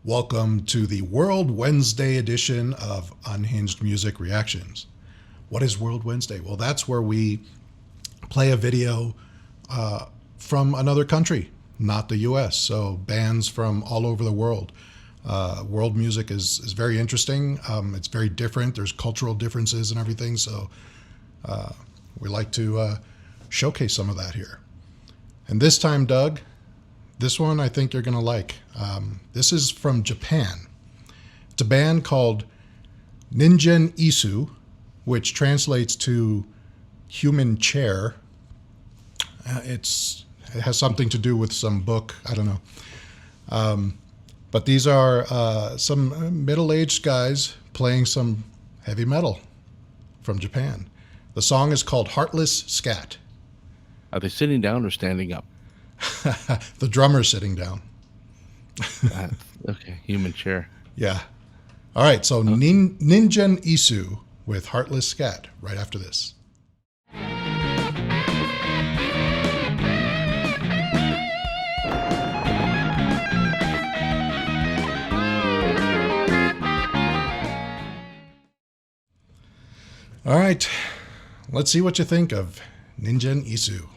Welcome to the World Wednesday edition of Unhinged Music Reactions. What is World Wednesday? Well, that's where we play a video from another country, not the US. So bands from all over the world. World music is very interesting. It's very different. There's cultural differences and everything. So we like to showcase some of that here. And this time, Doug, this one I think you're going to like. This is from Japan. It's a band called Ningen Isu, which translates to human chair. It has something to do with some book. I don't know. But these are some middle-aged guys playing some heavy metal from Japan. The song is called Heartless Scat. Are they sitting down or standing up? The drummer's sitting down. Okay, human chair. Yeah. All right, so Ningen Isu with Heartless Scat right after this. All right, let's see what you think of Ningen Isu.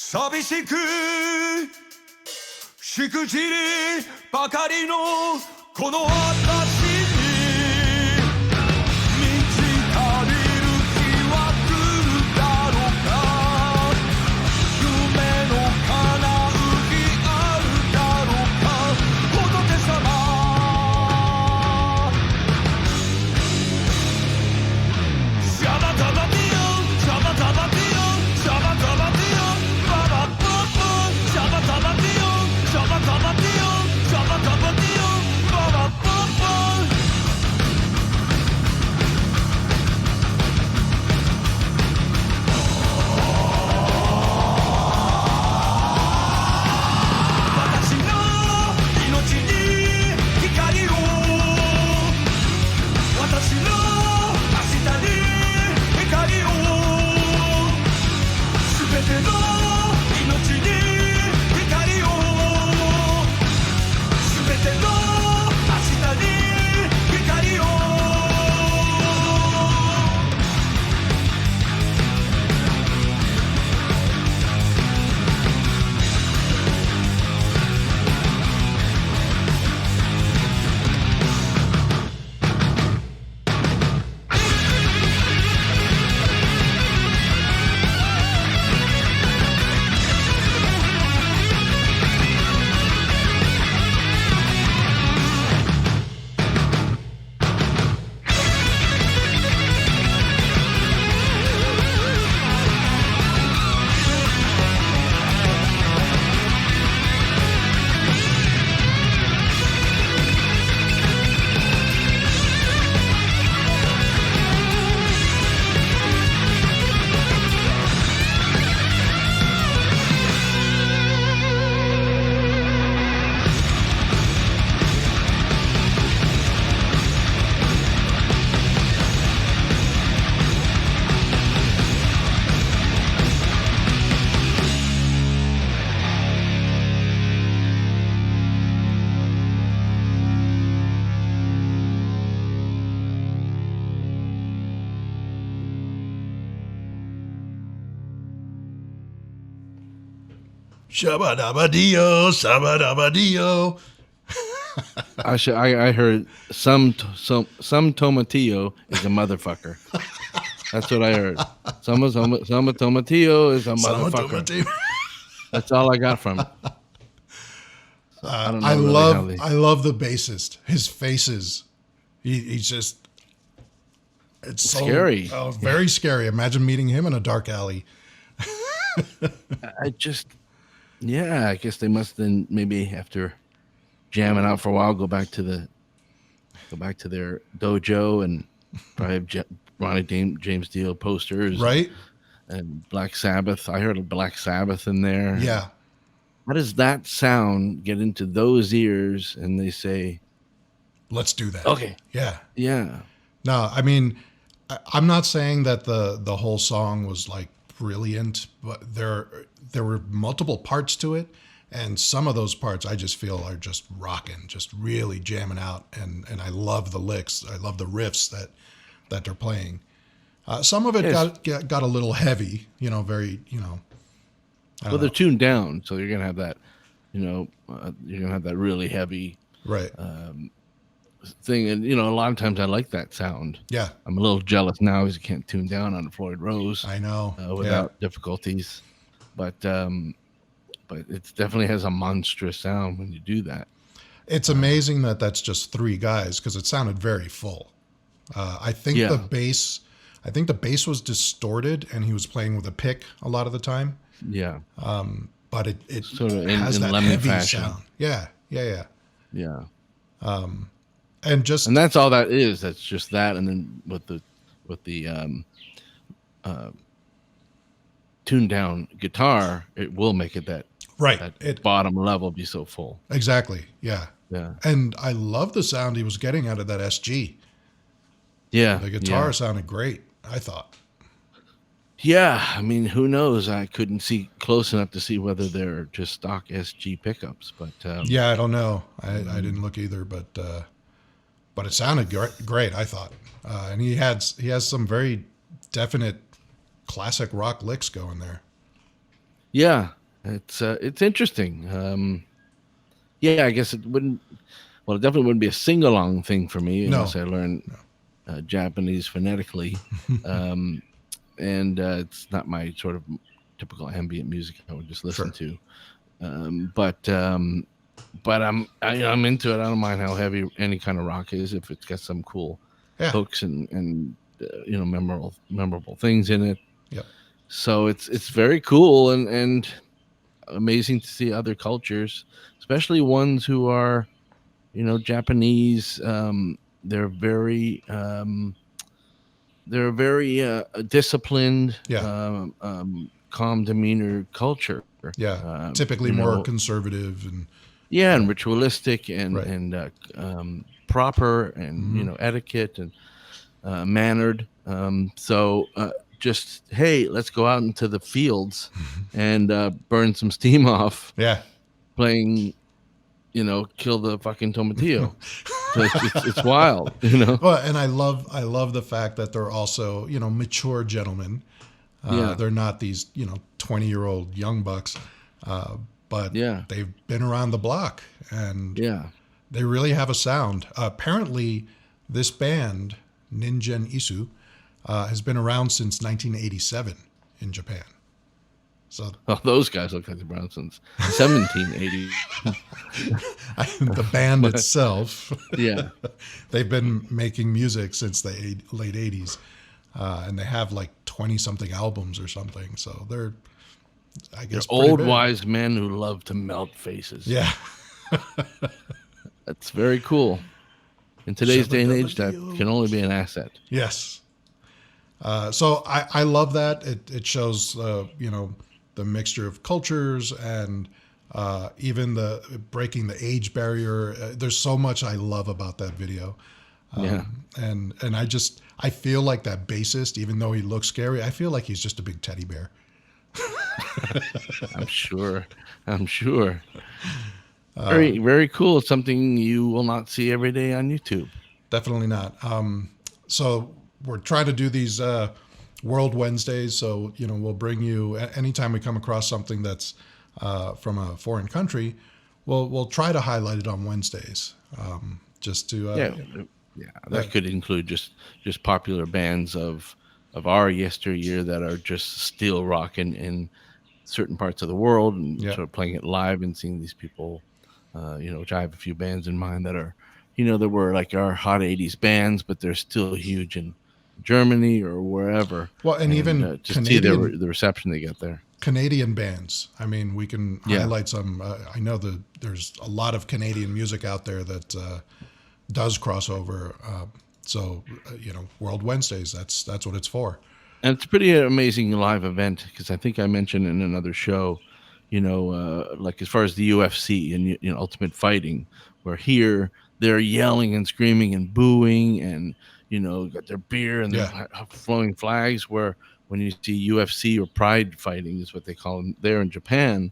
寂しくしくじりばかりのこの私に満ち足りる日は来るだろうか夢の叶う日あるだろうか仏様シャバタバティオシャバタバティオシャバタバティオババッポッポシャバタバティオシャバタバティオシャバタバティオババッポッポ私の命に光を私の明日に光を全ての命に光を全ての明日に光をShabba-dabba-dee-o, shabba-dabba-dee-o. I heard some tomatillo is a motherfucker. That's what I heard. Some tomatillo is a motherfucker. Shabba-dabba-dee-o. That's all I got from it. So I love the bassist. His faces. He's just it's so scary. Oh, very scary. Imagine meeting him in a dark alley. I guess they must then maybe after jamming out for a while go back to their dojo and probably have Ronnie James Dio posters, Right? And Black Sabbath. I heard a Black Sabbath in there. Yeah. How does that sound get into those ears? And they say, Let's do that. Okay. Yeah. Yeah. No, I mean, I'm not saying that the whole song was like brilliant, but there were multiple parts to it, and some of those parts I just feel are just rocking, just really jamming out, and I love the licks, I love the riffs that they're playing. Some of it got a little heavy, very, Well, they're tuned down, so you're gonna have that, you're gonna have that really heavy right thing, and a lot of times I like that sound. Yeah, I'm a little jealous now because you can't tune down on Floyd Rose. I know without difficulties, but it definitely has a monstrous sound when you do that. It's amazing that that's just three guys because it sounded very full. I think the bass was distorted and he was playing with a pick a lot of the time. Yeah. But it sort of has in that Lemmy heavy fashion. sound. Yeah. And that's all that is. That's just that, and then with the tuned down guitar, it will make it that bottom level be so full. Exactly. Yeah. Yeah. And I love the sound he was getting out of that SG. Yeah. The guitar sounded great, I thought. Yeah, I mean, who knows? I couldn't see close enough to see whether they're just stock SG pickups, but yeah, I don't know. I didn't look either, but it sounded great. I thought, and he has some very definite classic rock licks going there. Yeah, it's interesting. Yeah, I guess it wouldn't. Well, it definitely wouldn't be a sing along thing for me No, unless I learn no. Japanese phonetically, um, and it's not my sort of typical ambient music I would just listen Sure. to. Um, but um, but I'm into it. I don't mind how heavy any kind of rock is if it's got some cool Yeah. hooks and memorable things in it. Yep. So it's very cool and amazing to see other cultures, especially ones who are Japanese. They're very disciplined, Yeah. calm demeanor culture. Yeah. Typically more conservative and Yeah, yeah. and ritualistic and Right. proper and Hmm. etiquette and mannered. So just hey, let's go out into the fields and burn some steam off Yeah. playing. Kill the fucking tomatillo. So it's wild. Well, and I love the fact that they're also mature gentlemen. Yeah, They're not these 20-year-old young bucks, uh, but yeah, they've been around the block and yeah. they really have a sound. Apparently, this band Ningen Isu has been around since 1987 in Japan. So Oh, those guys look like the Brownsons. 1780. the band But itself, yeah, they've been making music since the late 80s. And they have like 20 something albums or something. So they're, I they're guess, pretty old big. wise men who love to melt faces. Yeah. That's very cool. In today's day and age, that Shabba-dabba-dee-oh. can only be an asset. Yes. So I love that. It shows, the mixture of cultures and even the breaking the age barrier. There's so much I love about that video. Yeah, And I feel like that bassist, even though he looks scary, I feel like he's just a big teddy bear. I'm sure. I'm sure. Very, very cool. It's something you will not see every day on YouTube. Definitely not. So we're trying to do these World Wednesdays. So we'll bring you anytime we come across something that's from a foreign country. We'll try to highlight it on Wednesdays, just to Yeah, that could include just popular bands of our yesteryear that are just still rocking in certain parts of the world and yeah sort of playing it live and seeing these people. Which I have a few bands in mind that are, that were like our hot '80s bands, but they're still huge in Germany or wherever. well, and even Just see the reception they get there. Canadian bands. I mean, we can Yeah. highlight some. I know that there's a lot of Canadian music out there that does cross over. World Wednesdays. That's what it's for. And it's a pretty amazing live event because I think I mentioned in another show, like as far as the UFC and Ultimate Fighting, where here they're yelling and screaming and booing and got their beer and Yeah. their flowing flags. Where when you see UFC or Pride Fighting is what they call them there in Japan,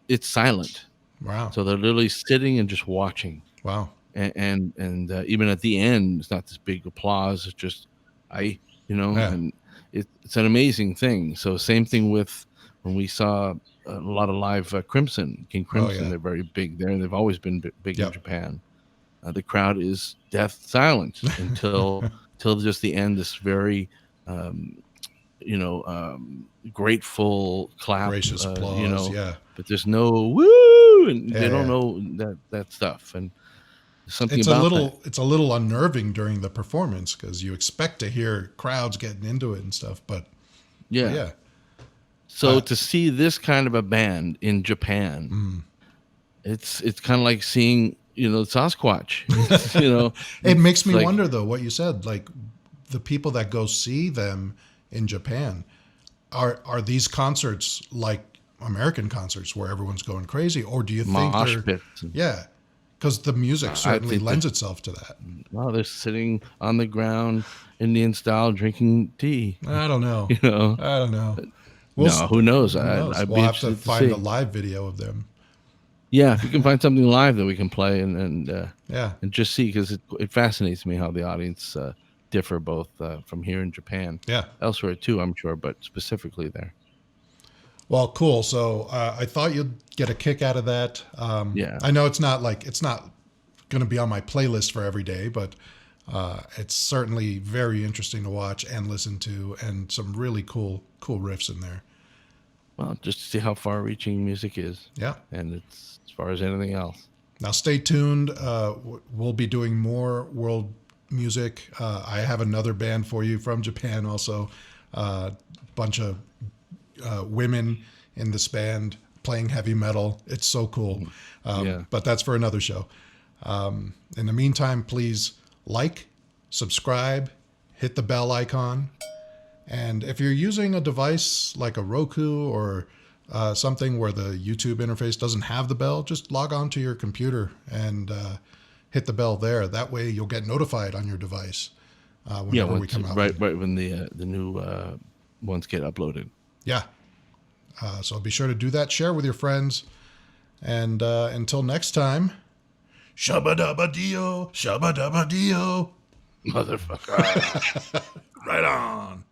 it's silent. Wow. So they're literally sitting and just watching. Wow. And even at the end, it's not this big applause. It's just Yeah. and it's an amazing thing. So same thing with when we saw a lot of live King Crimson. yeah. They're very big there. They've always been big in Yep. Japan. The crowd is death silent until just the end. This very grateful clap, Gracious applause. Yeah. but there's no woo, and they Yeah. don't know that stuff. And there's something It's about that. it's a little unnerving during the performance because you expect to hear crowds getting into it and stuff, but Yeah. yeah. So Uh, to see this kind of a band in Japan, Mm. it's kind of like seeing Sasquatch. It's, It makes me like- wonder though what you said, like the people that go see them in Japan, are these concerts like American concerts where everyone's going crazy, or do you think mosh they're pits. yeah? Because the music certainly think lends itself to that. Well, they're sitting on the ground, Indian style, drinking tea. I don't know. You know, I don't know. no, who knows? Who knows? I'd We'll be have to interested to find see. a live video of them. Yeah, if we can find something live that we can play and Yeah. just see, because it fascinates me how the audience differ both from here in Japan, Yeah. elsewhere too, I'm sure, but specifically there. Well, cool. So I thought you'd get a kick out of that. Yeah. I know it's not going to be on my playlist for every day, but it's certainly very interesting to watch and listen to, and some really cool riffs in there. Well, just to see how far-reaching music is. Yeah. And it's as far as anything else. Now stay tuned. We'll be doing more world music. I have another band for you from Japan also. Bunch of women in this band playing heavy metal. It's so cool. Yeah. But that's for another show. In the meantime, please like, subscribe, hit the bell icon. And if you're using a device like a Roku or something where the YouTube interface doesn't have the bell, just log on to your computer and hit the bell there. That way you'll get notified on your device whenever we come out. Right when the new ones get uploaded. Yeah. So be sure to do that. Share with your friends. And until next time, shabba-dabba-dio, shabba-dabba-dio. Motherfucker. Right on.